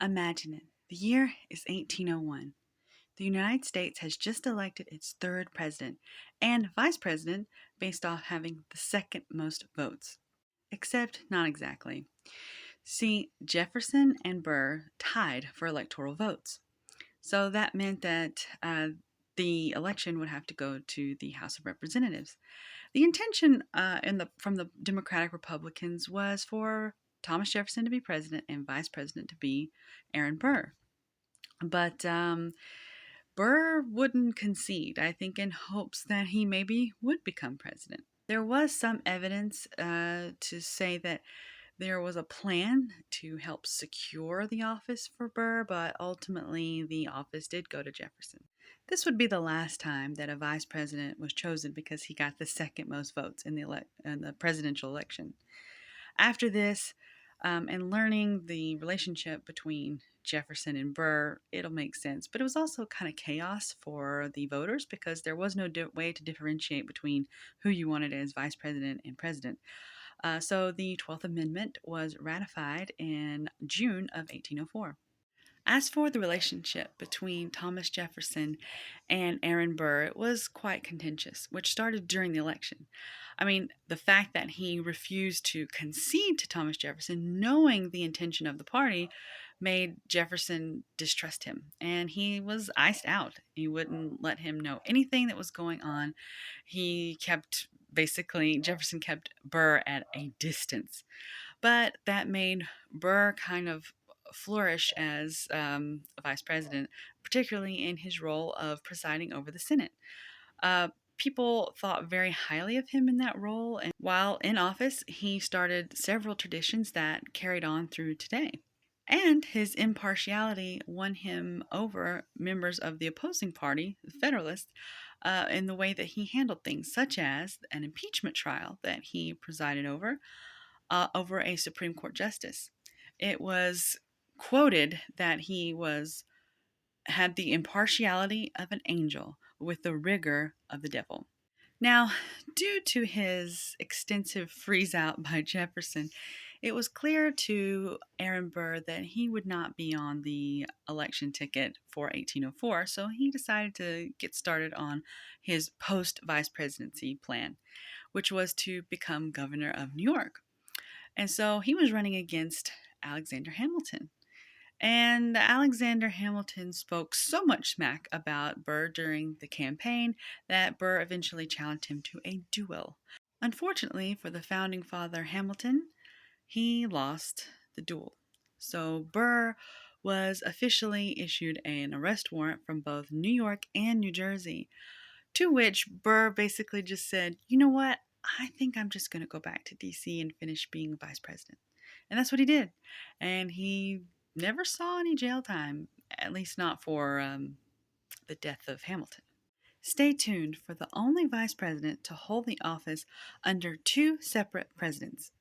Imagine it. The year is 1801. The United States has just elected its third president and vice president based off having the second most votes. Except not exactly. See, Jefferson and Burr tied for electoral votes. So that meant that the election would have to go to the House of Representatives. The intention from the Democratic Republicans was for Thomas Jefferson to be president and vice president to be Aaron Burr. But Burr wouldn't concede, I think, in hopes that he maybe would become president. There was some evidence to say that there was a plan to help secure the office for Burr, but ultimately the office did go to Jefferson. This would be the last time that a vice president was chosen because he got the second most votes in the presidential election. After this, and learning the relationship between Jefferson and Burr, it'll make sense. But it was also kind of chaos for the voters because there was no way to differentiate between who you wanted as vice president and president. So the 12th Amendment was ratified in June of 1804. As for the relationship between Thomas Jefferson and Aaron Burr, it was quite contentious, which started during the election. I mean, the fact that he refused to concede to Thomas Jefferson, knowing the intention of the party, made Jefferson distrust him, and he was iced out. He wouldn't let him know anything that was going on. Jefferson kept Burr at a distance. But that made Burr kind of flourish as vice president, particularly in his role of presiding over the Senate. People thought very highly of him in that role, and while in office, he started several traditions that carried on through today. And his impartiality won him over members of the opposing party, the Federalists, in the way that he handled things, such as an impeachment trial that he presided over a Supreme Court justice. It was quoted that had the impartiality of an angel with the rigor of the devil. Now, due to his extensive freeze out by Jefferson, it was clear to Aaron Burr that he would not be on the election ticket for 1804, so he decided to get started on his post vice presidency plan, which was to become governor of New York. And so he was running against Alexander Hamilton. And Alexander Hamilton spoke so much smack about Burr during the campaign that Burr eventually challenged him to a duel. Unfortunately for the founding father Hamilton, he lost the duel. So Burr was officially issued an arrest warrant from both New York and New Jersey, to which Burr basically just said, you know what? I think I'm just going to go back to DC and finish being vice president. And that's what he did. And he never saw any jail time, at least not for the death of Hamilton. Stay tuned for the only vice president to hold the office under two separate presidents.